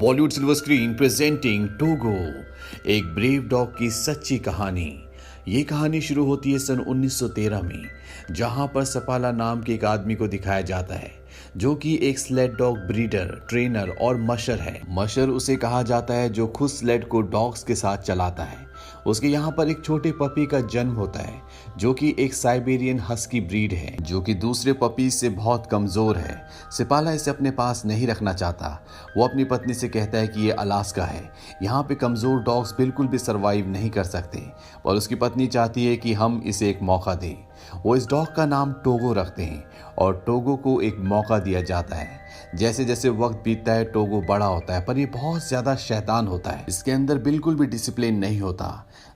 Bollywood silver screen presenting Togo, एक brave dog की सच्ची कहानी। ये कहानी शुरू होती है सन 1913 में, जहां पर सपाला नाम के एक आदमी को दिखाया जाता है जो कि एक स्लेड डॉग ब्रीडर, ट्रेनर और मशर है। मशर उसे कहा जाता है जो खुद स्लेड को डॉग्स के साथ चलाता है। उसके यहाँ पर एक छोटे पपी का जन्म होता है जो कि एक साइबेरियन हस्की ब्रीड है, जो कि दूसरे पपीज से बहुत कमजोर है। सिपाला इसे अपने पास नहीं रखना चाहता। वो अपनी पत्नी से कहता है कि ये अलास्का है, यहाँ पे कमजोर डॉग्स बिल्कुल भी सरवाइव नहीं कर सकते, और उसकी पत्नी चाहती है कि हम इसे एक मौका दें। वो इस डॉग का नाम टोगो रखते हैं और टोगो को एक मौका दिया जाता है। जैसे जैसे वक्त बीतता है टोगो बड़ा होता है, पर ये बहुत ज्यादा शैतान होता है। इसके अंदर बिल्कुल भी डिसिप्लिन नहीं होता।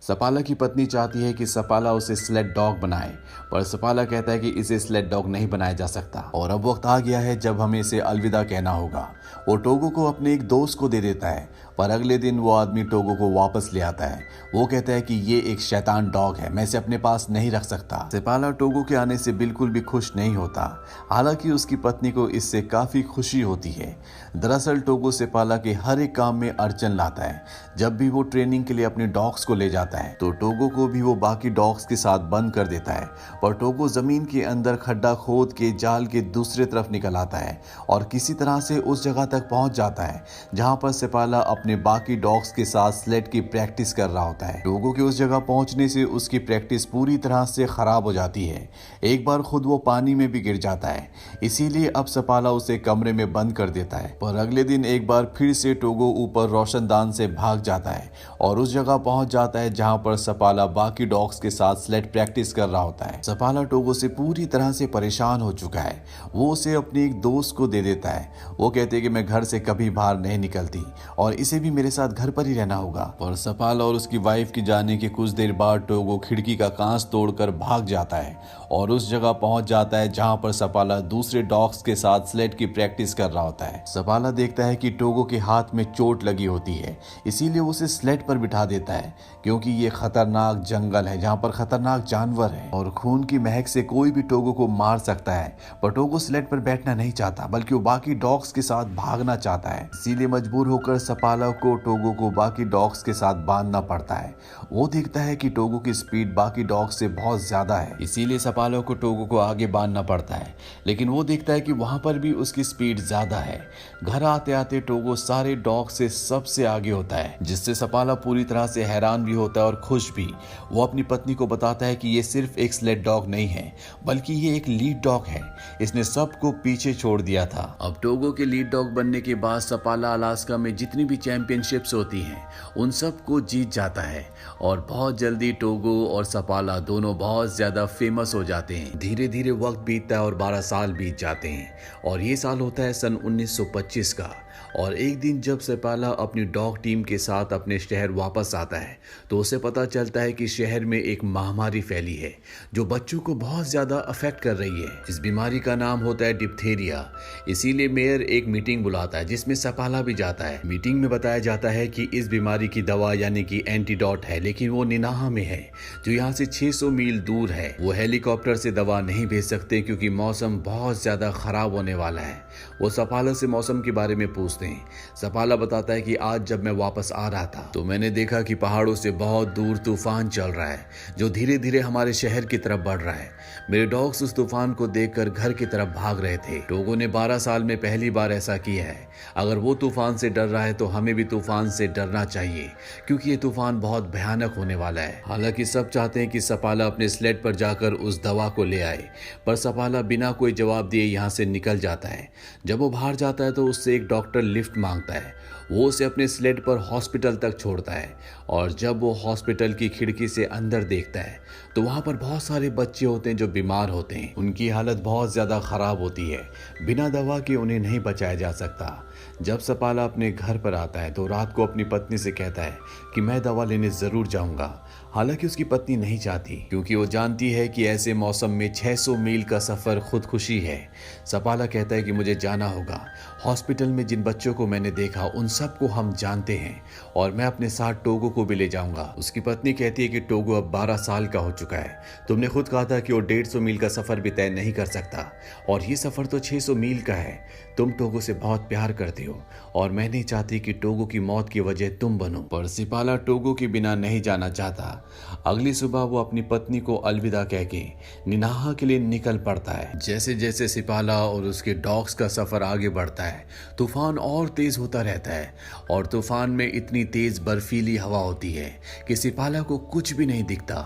सपाला की पत्नी चाहती है कि सपाला उसे स्लेड डॉग बनाए, पर सपाला कहता है कि इसे स्लेड डॉग नहीं बनाया जा सकता। और अब वक्त आ गया है जब हमें इसे अलविदा कहना होगा। वो टोगो को अपने एक दोस्त को दे देता है, पर अगले दिन वो आदमी टोगो को वापस ले आता है। वो कहता है कि ये एक शैतान डॉग है, मैं इसे अपने पास नहीं रख सकता। सपाला टोगो के आने से बिल्कुल भी खुश नहीं होता, हालांकि उसकी पत्नी को इससे काफी खुशी होती है। दरअसल टोगो सपाला के हर एक काम में अड़चन लाता है। जब भी वो ट्रेनिंग के लिए अपने डॉग्स को ले जाता है तो टोगो को भी वो बाकी डॉग्स के साथ बंद कर देता है, पर टोगो जमीन के अंदर खड्डा खोद के जाल के दूसरे तरफ निकल आता है और किसी तरह से उस जगह तक पहुंच जाता है जहां पर सपाला अपने बाकी डॉग्स के साथ स्लेड की प्रैक्टिस कर रहा होता है। टोगो के उस जगह पहुंचने से उसकी प्रैक्टिस पूरी तरह से खराब हो जाती है। एक बार खुद वो पानी में भी गिर जाता है, इसीलिए अब सपाला उसे कमरे में बंद कर देता है। पर अगले दिन एक बार फिर से टोगो ऊपर रोशनदान से भाग जाता है और उस जगह पहुंच जाता है जहां पर सपाला बाकी डॉग्स के साथ स्लेड प्रैक्टिस कर रहा होता है। सपाला टोगो से पूरी तरह से परेशान हो चुका है। वो उसे अपने एक दोस्त को दे देता है। वो कहते हैं कि मैं घर से कभी बाहर नहीं निकलती और इसे भी मेरे साथ घर पर ही रहना होगा। और सपाला और उसकी वाइफ की जाने के कुछ देर बाद टोगो खिड़की का कांच तोड़कर भाग जाता है और उस जगह पहुंच जाता है जहां पर सपाला दूसरे डॉग्स के साथ स्लेड की प्रैक्टिस कर रहा होता है। सपाला देखता है कि टोगो के हाथ में चोट लगी होती है, इसीलिए उसे स्लेड पर बिठा देता है, क्योंकि ये खतरनाक जंगल है जहां पर खतरनाक जानवर है और खून की महक से कोई भी टोगो को मार सकता है। पर टोगो स्लेड पर बैठना नहीं चाहता, बल्कि वो बाकी डॉग्स के साथ भागना चाहता है। इसीलिए मजबूर होकर सपाला को टोगो को बाकी डॉग्स के साथ बांधना पड़ता है। वो देखता है कि टोगो की स्पीड बाकी डॉग्स से बहुत ज्यादा है, इसीलिए सपाला को टोगो को आगे बांधना पड़ता है। लेकिन वो देखता है कि वहां पर भी उसकी स्पीड ज्यादा है। घर आते आते टोगो सारे डॉग से सबसे आगे होता है, जिससे सपाला पूरी तरह से हैरान भी होता है और खुश भी। वो अपनी पत्नी को बताता है कि ये सिर्फ एक स्लेड डॉग नहीं है, बल्कि ये एक लीड डॉग है। इसने सबको पीछे छोड़ दिया था। अब टोगो के लीड डॉग बनने के बाद सपाला अलास्का में जितनी भी चैंपियनशिप्स होती हैं उन सब को जीत जाता है और बहुत जल्दी टोगो और सपाला दोनों बहुत ज्यादा फेमस हो जाते हैं। धीरे धीरे वक्त बीतता है और 12 साल बीत जाते हैं और ये साल होता है सन 1925 का। और एक दिन जब सपाला अपनी डॉग टीम के साथ अपने शहर वापस आता है तो उसे पता चलता है कि शहर में एक महामारी फैली है जो बच्चों को बहुत ज्यादा अफेक्ट कर रही है। इस बीमारी का नाम होता है डिप्थेरिया। इसीलिए मेयर एक मीटिंग बुलाता है जिसमें सपाला भी जाता है। मीटिंग में बताया जाता है कि इस बीमारी की दवा यानी कि एंटीडोट है, लेकिन वो निनाहा में है जो यहाँ से 600 मील दूर है। वो हेलीकॉप्टर से दवा नहीं भेज सकते क्योंकि मौसम बहुत ज्यादा खराब होने वाला है। वो सपाला से मौसम के बारे में पूछते हैं। सपाला बताता है कि आज जब मैं वापस आ रहा था तो मैंने देखा कि पहाड़ों से बहुत दूर तूफान चल रहा है जो धीरे धीरे हमारे शहर की तरफ बढ़ रहा है। मेरे डॉग्स उस तूफान को देखकर घर की तरफ भाग रहे थे। टोगो ने 12 साल में पहली बार ऐसा किया है। अगर वो तूफान से डर रहा है तो हमें भी तूफान से डरना चाहिए, क्योंकि ये तूफान बहुत भयानक होने वाला है। हालांकि सब चाहते हैं कि सपाला अपने स्लेड पर जाकर उस दवा को ले आए, पर सपाला बिना कोई जवाब दिए यहाँ से निकल जाता है। जब वो बाहर जाता है तो उससे एक डॉक्टर लिफ्ट मांगता है। वो उसे अपने स्लेड पर हॉस्पिटल तक छोड़ता है और जब वो हॉस्पिटल की खिड़की से अंदर देखता है तो वहां पर बहुत सारे बच्चे होते हैं जो बीमार होते हैं। उनकी हालत बहुत ज्यादा खराब होती है, बिना दवा के उन्हें नहीं बचाया जा सकता। जब सपाला अपने घर पर आता है तो रात को अपनी पत्नी से कहता है कि मैं दवा लेने जरूर जाऊंगा। हालांकि उसकी पत्नी नहीं चाहती, क्योंकि वो जानती है कि ऐसे मौसम में 600 मील का सफर खुदकुशी है। सपाला कहता है कि मुझे जाना होगा। हॉस्पिटल में जिन बच्चों को मैंने देखा उन सबको हम जानते हैं और मैं अपने साथ टोगो को भी ले जाऊंगा। उसकी पत्नी कहती है कि टोगो अब 12 साल का हो चुका है। तुमने खुद कहा था कि वो 150 मील का सफर भी तय नहीं कर सकता और ये सफर तो 600 मील का है। तुम टोगो से बहुत प्यार करते हो और मैं नहीं चाहती कि टोगो की मौत की वजह तुम बनो। पर सिपाला टोगो के बिना नहीं जाना चाहता। अगली सुबह वो अपनी पत्नी को अलविदा कह के निनाहा के लिए निकल पड़ता है। जैसे जैसे सिपाला और उसके डॉग्स का सफर आगे बढ़ता है, तूफान और तेज होता रहता है और तूफान में इतनी तेज बर्फीली हवा होती है कि सिपाला को कुछ भी नहीं दिखता।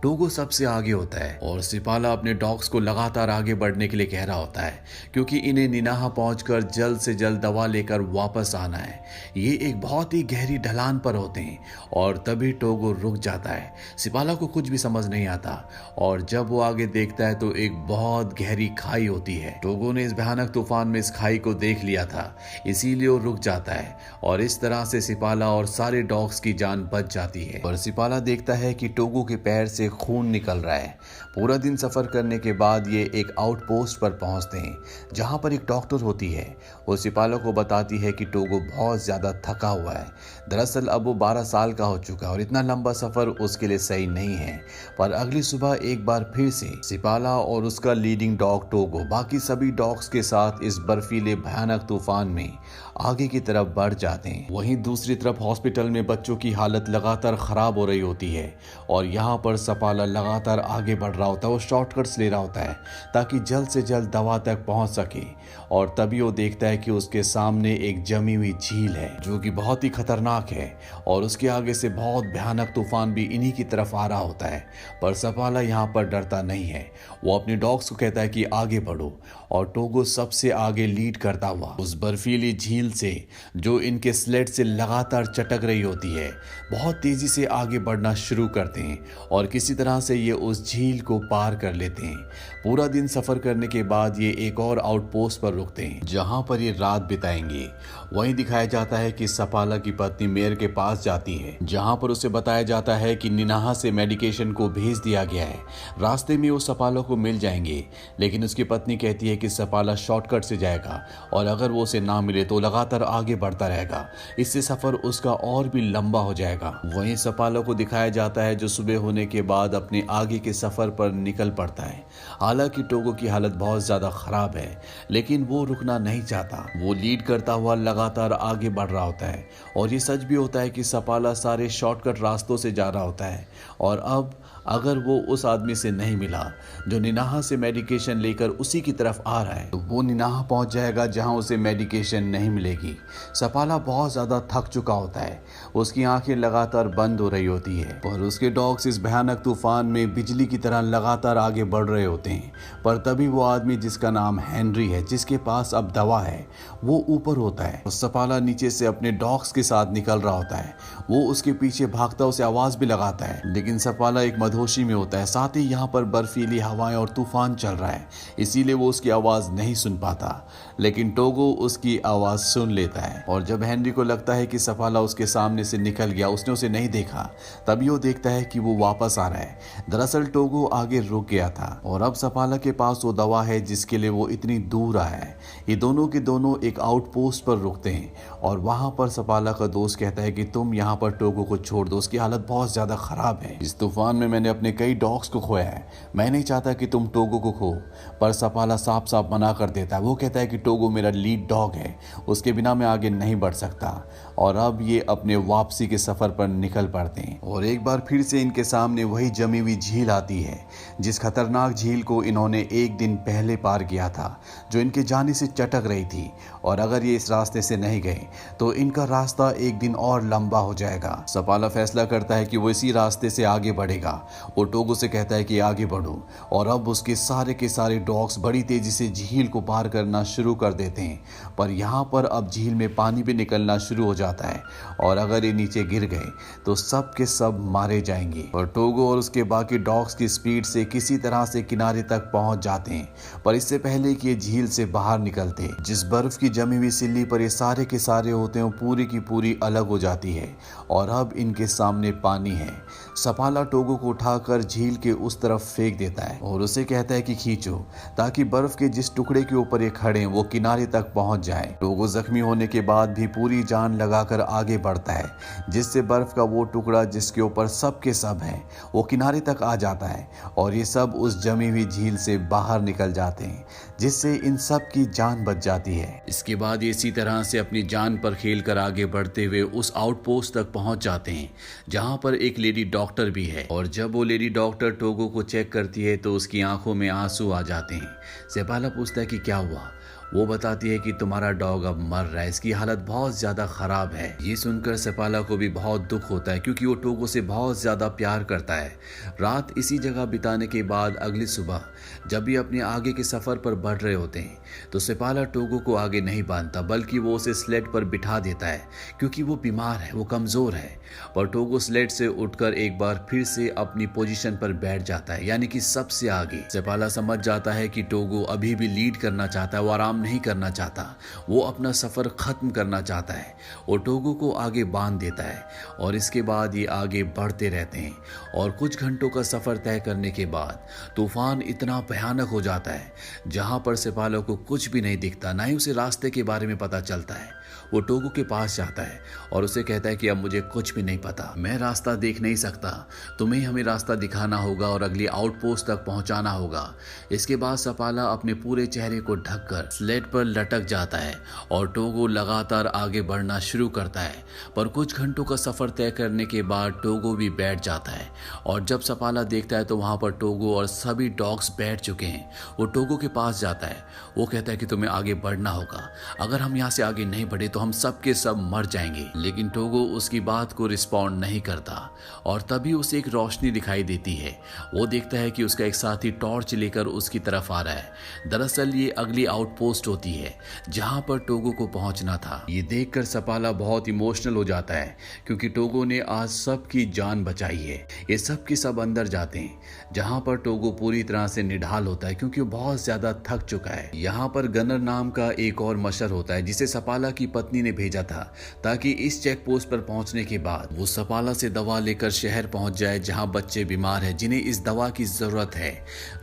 टोगो सबसे आगे होता है और सिपाला अपने डॉग्स को लगातार आगे बढ़ने के लिए कह रहा होता है, क्योंकि इन्हें निनाहा पहुंचकर जल्द से जल्द दवा लेकर वापस आना है। ये एक बहुत ही गहरी ढलान पर होते हैं और तभी टोगो रुक जाता है। सिपाला को कुछ भी समझ नहीं आता और जब वो आगे देखता है तो एक बहुत गहरी खाई होती है। टोगो ने इस भयानक तूफान में इस खाई को देख लिया था, इसीलिए वो रुक जाता है और इस तरह से सिपाला और सारे डॉग्स की जान बच जाती है। पर सिपाला देखता है कि टोगो के पैर से खून निकल रहा है। पूरा दिन सफर करने के बाद ये एक आउटपोस्ट पर पहुंचते हैं जहां पर एक डॉक्टर होती है। वो सिपाला को बताती है कि टोगो बहुत ज्यादा थका हुआ है। दरअसल अब वो 12 साल का हो चुका है और इतना लंबा सफर उसके लिए सही नहीं है। पर अगली सुबह एक बार फिर से सिपाला और उसका लीडिंग डॉग टोगो बाकी सभी डॉग्स के साथ इस बर्फीले भयानक तूफान में आगे की तरफ बढ़ जाते हैं। वहीं दूसरी तरफ हॉस्पिटल में बच्चों की हालत लगातार खराब हो रही होती है और यहाँ पर सपाला लगातार आगे बढ़ रहा होता है। वो शॉर्टकट्स ले रहा होता है ताकि जल्द से जल्द दवा तक पहुंच सके और तभी वो देखता है कि उसके सामने एक जमी हुई झील है जो कि बहुत ही खतरनाक है और उसके आगे से बहुत भयानक तूफान भी इन्हीं की तरफ आ रहा होता है। पर सपाला यहाँ पर डरता नहीं है। वो अपने डॉग्स को कहता है कि आगे बढ़ो और टोगो सबसे आगे लीड करता हुआ उस बर्फीली झील से, जो इनके स्लेट से लगातार चटक रही होती है, बहुत तेजी से आगे बढ़ना शुरू करते हैं और किसी तरह से ये उस झील को पार कर लेते हैं। पूरा दिन सफर करने के बाद ये एक और आउटपोस्ट पर रुकते हैं जहां पर ये रात बिताएंगे। वहीं दिखाया जाता है कि सपाला की पत्नी मेयर के पास जाती है जहां पर उसे बताया जाता है कि निनाहा से मेडिकेशन को भेज दिया गया है। रास्ते में वो सपाला को मिल जाएंगे, लेकिन उसकी पत्नी कहती है कि सपाला शॉर्टकट से जाएगा और अगर वो उसे ना मिले तो लगातार आगे बढ़ता रहेगा। इससे सफर उसका और भी लंबा हो जाएगा। वहीं सपाला को दिखाया जाता है जो सुबह होने के बाद अपने आगे के सफर पर निकल पड़ता है। हालांकि टोगो की हालत बहुत ज्यादा खराब है, लेकिन वो रुकना नहीं चाहता। वो लीड करता हुआ लगातार आगे बढ़ रहा होता है और ये सच भी होता है कि सपाला सारे शॉर्टकट रास्तों से जा रहा होता है और अब अगर वो उस आदमी से नहीं मिला जो निनाहा से मेडिकेशन लेकर उसी की तरफ आ रहा है, तो वो निनाहा पहुंच जाएगा जहां उसे मेडिकेशन नहीं मिलेगी। सपाला बहुत ज्यादा थक चुका होता है, उसकी आंखें लगातार बंद हो रही होती है और उसके डॉग्स इस भयानक तूफान में बिजली की तरह लगातार आगे बढ़ रहे होते हैं। पर तभी वो आदमी जिसका नाम हेनरी है, जिसके पास अब दवा है, वो ऊपर होता है और सपाला नीचे से अपने डॉग्स के साथ निकल रहा होता है। वो उसके पीछे भागता उसे आवाज भी लगाता है, लेकिन सपाला एक मधोशी में होता है। साथ ही यहाँ पर बर्फीली हवाएं और तूफान चल रहा है, इसीलिए वो उसकी आवाज नहीं सुन पाता। लेकिन टोगो उसकी आवाज सुन लेता है और जब हेनरी को लगता है कि सपाला उसके सामने से निकल गया, उसने उसे नहीं देखा, तभी वो देखता है कि वो वापस आ रहा है। दरअसल टोगो आगे रुक गया था और अब सपाला के पास वो दवा है जिसके लिए वो इतनी दूर आया है। ये दोनों के दोनों एक आउटपोस्ट पर रुकते हैं और वहां पर सपाला का दोस्त कहता है कि तुम यहाँ पर टोगो को छोड़ दो, उसकी हालत बहुत ज्यादा खराब है। इस तूफान में मैंने अपने कई डॉग्स को खोया है, मैं नहीं चाहता कि तुम टोगो को खो। पर सपाला साफ साफ मना कर देता है। वो कहता है कि टोगो मेरा लीड डॉग है, उसके बिना मैं आगे नहीं बढ़ सकता। और अब ये अपने वापसी के सफर पर निकल पड़ते हैं और एक बार फिर से इनके सामने वही जमी हुई झील आती है, जिस खतरनाक झील को इन्होंने एक दिन पहले पार किया था, जो इनके जाने से चटक रही थी। और अगर ये इस रास्ते से नहीं गए तो इनका रास्ता एक दिन और लंबा हो जाएगा। सपाला फैसला करता है कि वो इसी रास्ते से आगे बढ़ेगा। वो टोगो से कहता है कि आगे बढ़ो और अब उसके सारे के सारे डॉग्स बड़ी तेजी से झील को पार करना शुरू कर देते हैं। पर यहाँ पर अब झील में पानी भी निकलना शुरू हो जाता है और अगर ये नीचे गिर गए तो सब के सब मारे जाएंगे। और टोगो और उसके बाकी डॉग्स की स्पीड से किसी तरह से किनारे तक पहुंच जाते हैं, पर इससे पहले कि ये झील से बाहर निकलते जिस बर्फ की जमी हुई सिल्ली पर ये सारे के सारे होते हैं पूरी की पूरी अलग हो जाती है और अब इनके सामने पानी है। सपाला टोगो को उठाकर झील के उस तरफ फेंक देता है और उसे कहता है कि खींचो, ताकि बर्फ के जिस टुकड़े के ऊपर ये खड़े हैं वो किनारे तक पहुंच जाए। टोगो जख्मी होने के बाद भी पूरी जान लगाकर आगे बढ़ता है, जिससे बर्फ का वो टुकड़ा जिसके ऊपर सब के सब है वो किनारे तक आ जाता है और ये सब उस जमी हुई झील से बाहर निकल जाते हैं, जिससे इन सब की जान बच जाती है। इसके बाद ये इसी तरह से अपनी जान पर खेलकर आगे बढ़ते हुए उस आउटपोस्ट तक पहुंच जाते हैं, जहां पर एक लेडी डॉक्टर भी है। और जब वो लेडी डॉक्टर टोगो को चेक करती है तो उसकी आंखों में आंसू आ जाते हैं। सेपाला पूछता है कि क्या हुआ। वो बताती है कि तुम्हारा डॉग अब मर रहा है, इसकी हालत बहुत ज्यादा खराब है। ये सुनकर सेपाला को भी बहुत दुख होता है, क्योंकि वो टोगो से बहुत ज्यादा प्यार करता है। रात इसी जगह बिताने के बाद अगली सुबह जब भी अपने आगे के सफर पर बढ़ रहे होते हैं तो सेपाला टोगो को आगे नहीं बांधता, बल्कि वो उसे स्लेड पर बिठा देता है, क्योंकि वो बीमार है, वो कमजोर है। पर टोगो स्लेड से उठकर एक बार फिर से अपनी पोजीशन पर बैठ जाता है, यानी कि सबसे आगे। सेपाला समझ जाता है कि टोगो अभी भी लीड करना चाहता है, वो आराम नहीं करना चाहता, वो अपना सफर खत्म करना चाहता है। वो टोगो को आगे बांध देता है और इसके बाद ये आगे बढ़ते रहते हैं। और कुछ घंटों का सफर तय करने के बाद तूफान इतना भयानक हो जाता है जहां पर सेपाला को कुछ भी नहीं दिखता, ना ही उसे रास्ते के बारे में पता चलता है। वो टोगो के पास जाता है और उसे कहता है कि अब मुझे कुछ भी नहीं पता, मैं रास्ता देख नहीं सकता, तुम्हें हमें रास्ता दिखाना होगा और अगली आउटपोस्ट तक पहुंचाना होगा। इसके बाद सेपाला अपने पूरे चेहरे को ढककर स्लेड पर लटक जाता है और टोगो लगातार आगे बढ़ना शुरू करता है। पर कुछ घंटों का सफर तय करने के बाद टोगो भी बैठ जाता है और जब सेपाला देखता है तो वहां पर टोगो और सभी डॉग्स बैठ चुके हैं। वो टोगो के पास जाता है, वो कहता है कि तुम्हें आगे बढ़ना होगा, अगर हम यहाँ से आगे नहीं बढ़े तो हम सब के सब मर जाएंगे। लेकिन टोगो उसकी बात को रिस्पॉन्ड नहीं करता और तभी उसे एक रोशनी दिखाई देती है। वो देखता है कि उसका एक साथी टॉर्च लेकर उसकी तरफ आ रहा है। दरअसल ये अगली आउटपोस्ट होती है जहां पर टोगो को पहुंचना था। ये देखकर सेपाला बहुत इमोशनल हो जाता है, क्योंकि टोगो ने आज सबकी जान बचाई है। ये सब के सब अंदर जाते हैं, जहां पर टोगो पूरी तरह से निढाल होता है, क्योंकि वो बहुत ज्यादा थक चुका है। यहाँ पर गनर नाम का एक और मशर होता है, जिसे सेपाला की पत्नी ने भेजा था, ताकि इस चेक पोस्ट पर पहुंचने के बाद वो सेपाला से दवा लेकर शहर पहुंच जाए, जहां बच्चे बीमार हैं, जिन्हें इस दवा की जरूरत है।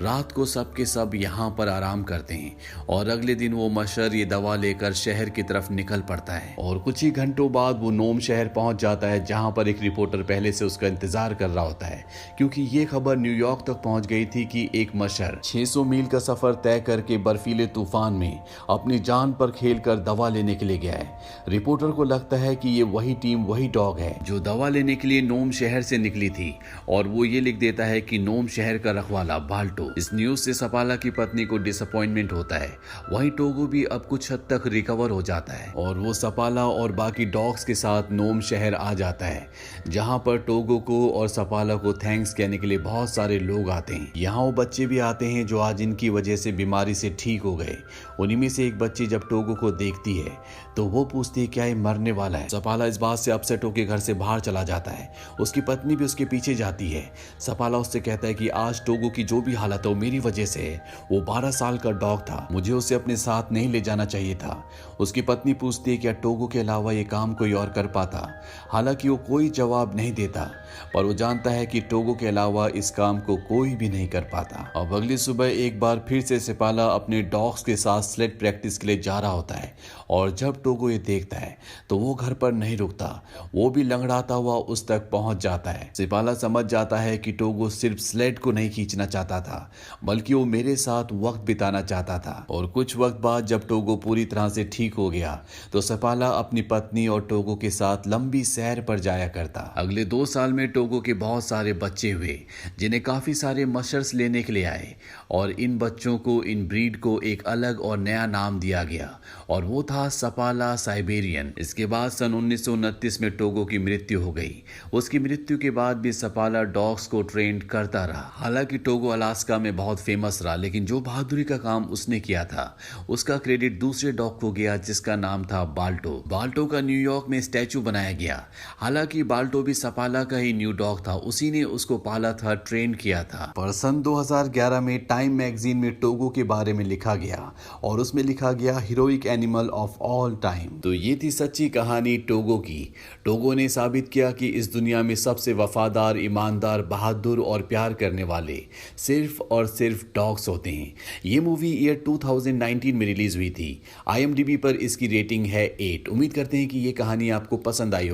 रात को सब के सब यहाँ पर आराम करते हैं और अगले दिन वो मशर ये दवा लेकर शहर की तरफ निकल पड़ता है। और कुछ ही घंटों बाद वो नोम शहर पहुंच जाता है, जहां पर एक रिपोर्टर पहले से उसका इंतजार कर रहा होता है, क्योंकि ये खबर न्यूयॉर्क तक पहुंच गई थी कि एक मशर 600 मील का सफर तय करके बर्फीले तूफान में अपनी जान पर खेलकर दवा लेने के लिए गया है। रिपोर्टर को लगता है कि ये वही टीम, वही डॉग है जो दवा लेने के लिए नोम शहर से निकली थी, और वो ये लिख देता है कि नोम शहर का रखवाला बाल्टो। इस न्यूज से सेपाला की पत्नी को डिसअपॉइंटमेंट होता है। वहीं टोगो भी अब कुछ हद तक रिकवर हो जाता है और वो सेपाला और बाकी डॉग्स के साथ नोम शहर आ जाता है, जहां पर टोगो को और सेपाला को थैंक्स कहने के लिए बहुत सारे लोग आते हैं। यहाँ वो बच्चे भी आते हैं जो आज इनकी वजह से बीमारी से ठीक हो गए। उन्हीं में से एक बच्ची जब टोगो को देखती है तो वो पूछती है क्या ये मरने वाला है। सेपाला इस बात से अपसेट होकर घर से बाहर चला जाता है। उसकी पत्नी भी उसके पीछे जाती है। सेपाला उससे कहता है कि आज टोगो की जो भी हालत है वो मेरी वजह से है। वो 12 साल का डॉग था, मुझे उसे अपने साथ नहीं ले जाना चाहिए था। उसकी पत्नी पूछती है क्या टोगो के अलावा ये काम कोई और कर पाता। हालांकि वो कोई जवाब नहीं देता, पर वो जानता है कि टोगो के अलावा इस काम को कोई भी नहीं कर पाता। अब अगली सुबह एक बार फिर से सेपाला अपने डॉग्स के साथ स्लेड प्रैक्टिस के लिए जा रहा होता है और जब टोगो ये देखता है तो वो घर पर नहीं रुकता, वो भी लंगड़ाता हुआ उस तक पहुंच जाता है। सेपाला समझ जाता है कि टोगो सिर्फ स्लेड को नहीं खींचना चाहता था, बल्कि वो मेरे साथ वक्त बिताना चाहता था। और कुछ वक्त बाद जब टोगो पूरी तरह से ठीक हो गया तो सेपाला अपनी पत्नी और टोगो के साथ लंबी सैर पर जाया करता। अगले 2 साल में टोगो के बहुत सारे बच्चे हुए, जिन्हें काफी सारे मशर्स लेने के लिए आए, और इन बच्चों को, इन ब्रीड को एक अलग और नया नाम दिया गया और वो था सेपाला सपाला साइबेरियन। इसके बाद सन 1929 में टोगो की मृत्यु हो गई। उसकी मृत्यु के बाद भी सपाला डॉग्स को ट्रेन करता रहा। हालांकि टोगो अलास्का में बहुत फेमस रहा, लेकिन जो बहादुरी का काम उसने किया था उसका क्रेडिट दूसरे डॉग को गया जिसका नाम था बाल्टो। बाल्टो का न्यूयॉर्क में स्टैचू बनाया गया। हालांकि बाल्टो भी सपाला का ही न्यू डॉग था, उसी ने उसको पाला था, ट्रेन किया था। पर सन 2011 में टाइम मैगजीन में टोगो के बारे में लिखा गया और उसमें लिखा गया heroic animal of all time. तो ये थी सच्ची कहानी टोगो की। टोगो ने साबित किया कि इस दुनिया में सबसे वफादार, ईमानदार, बहादुर और प्यार करने वाले सिर्फ और सिर्फ डॉग्स होते हैं। ये मूवी ईयर 2019 में रिलीज हुई थी। IMDb पर इसकी रेटिंग है 8। उम्मीद करते हैं कि ये कहानी आपको पसंद आई होगी।